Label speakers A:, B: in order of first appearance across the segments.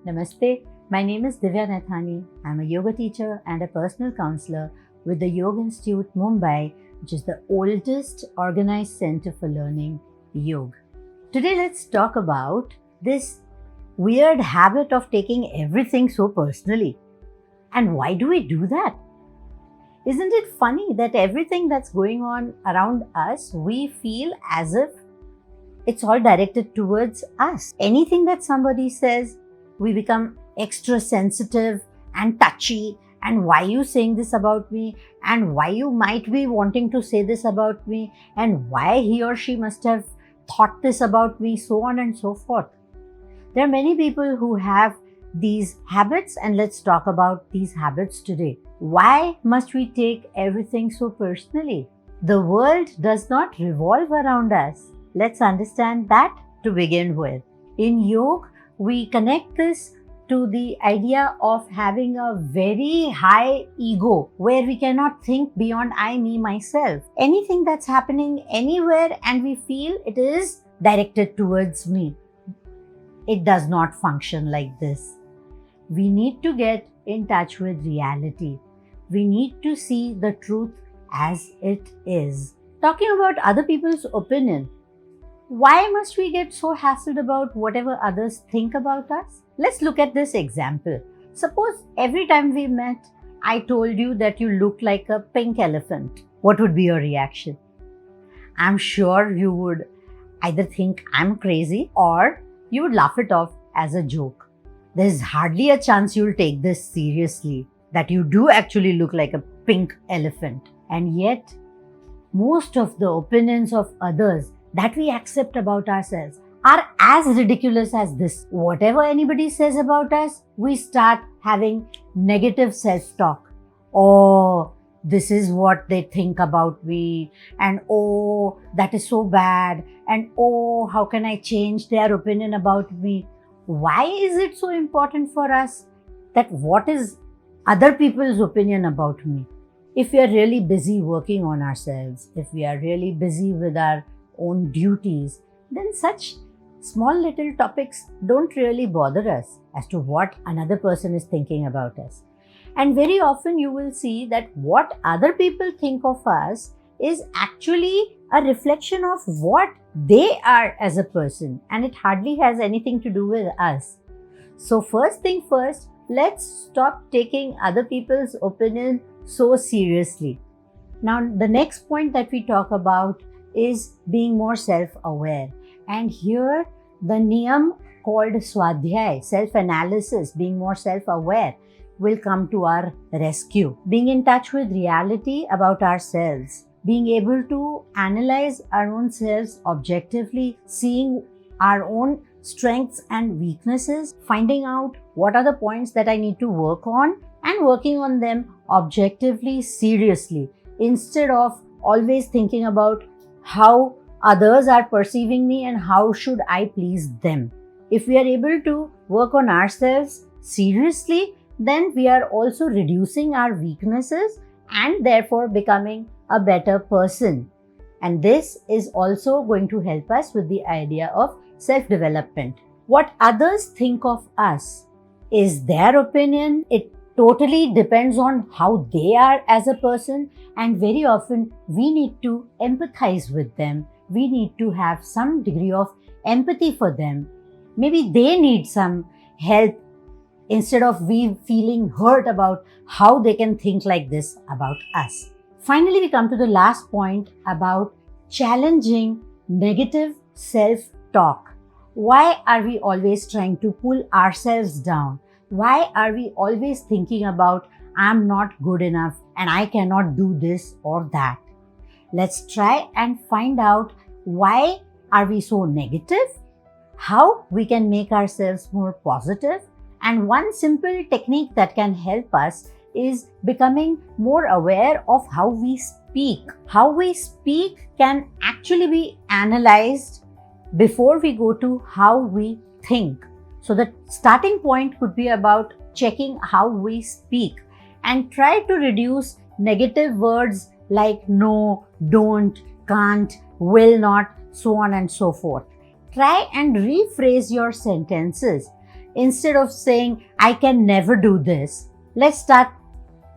A: Namaste. My name is Divya Nathani. I'm a yoga teacher and a personal counselor with the Yoga Institute Mumbai, which is the oldest organized center for learning yoga. Today, let's talk about this weird habit of taking everything so personally. And why do we do that? Isn't it funny that everything that's going on around us, we feel as if it's all directed towards us? Anything that somebody says, we become extra sensitive and touchy. And why you saying this about me? And why you might be wanting to say this about me? And why he or she must have thought this about me? So on and so forth. There are many people who have these habits, and let's talk about these habits today. Why must we take everything so personally? The world does not revolve around us. Let's understand that to begin with. In yoga, we connect this to the idea of having a very high ego where we cannot think beyond I, me, myself. Anything that's happening anywhere and we feel it is directed towards me. It does not function like this. We need to get in touch with reality. We need to see the truth as it is. Talking about other people's opinion, why must we get so hassled about whatever others think about us? Let's look at this example. Suppose every time we met, I told you that you look like a pink elephant. What would be your reaction? I'm sure you would either think I'm crazy or you would laugh it off as a joke. There's hardly a chance you'll take this seriously, that you do actually look like a pink elephant. And yet, most of the opinions of others that we accept about ourselves are as ridiculous as this. Whatever anybody says about us, we start having negative self-talk. Oh, this is what they think about me, and oh, that is so bad, and oh, how can I change their opinion about me? Why is it so important for us that what is other people's opinion about me? If we are really busy working on ourselves, if we are really busy with our own duties, then such small little topics don't really bother us as to what another person is thinking about us. And very often you will see that what other people think of us is actually a reflection of what they are as a person, and it hardly has anything to do with us. So first thing first, let's stop taking other people's opinion so seriously. Now, the next point that we talk about is being more self-aware. And here, the niyam called Swadhyay, self-analysis, being more self-aware, will come to our rescue. Being in touch with reality about ourselves, being able to analyze our own selves objectively, seeing our own strengths and weaknesses, finding out what are the points that I need to work on and working on them objectively, seriously, instead of always thinking about how others are perceiving me and how should I please them. If we are able to work on ourselves seriously, then we are also reducing our weaknesses and therefore becoming a better person. And this is also going to help us with the idea of self-development. What others think of us is their opinion. It totally depends on how they are as a person, and very often we need to empathize with them. We need to have some degree of empathy for them. Maybe they need some help instead of we feeling hurt about how they can think like this about us. Finally, we come to the last point about challenging negative self-talk. Why are we always trying to pull ourselves down? Why are we always thinking about I'm not good enough and I cannot do this or that? Let's try and find out why are we so negative, how we can make ourselves more positive, and one simple technique that can help us is becoming more aware of how we speak. How we speak can actually be analyzed before we go to how we think. So the starting point could be about checking how we speak and try to reduce negative words like no, don't, can't, will not, so on and so forth. Try and rephrase your sentences. instead of saying, I can never do this, let's start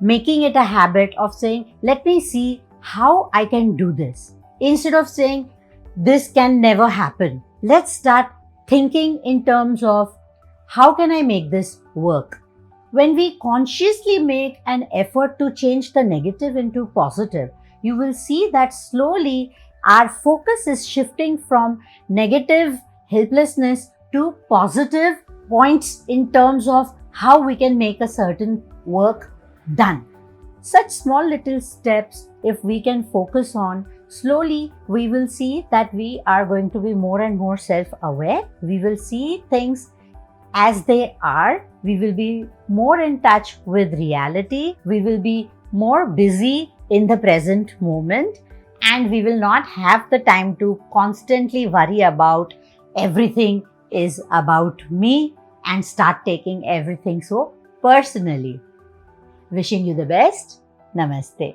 A: making it a habit of saying, let me see how I can do this. Instead of saying, this can never happen, let's start thinking in terms of, how can I make this work? When we consciously make an effort to change the negative into positive, you will see that slowly our focus is shifting from negative helplessness to positive points in terms of how we can make a certain work done. Such small little steps, if we can focus on, slowly we will see that we are going to be more and more self-aware. We will see things as they are. We will be more in touch with reality. We will be more busy in the present moment, and we will not have the time to constantly worry about everything is about me and start taking everything so personally. Wishing you the best. Namaste.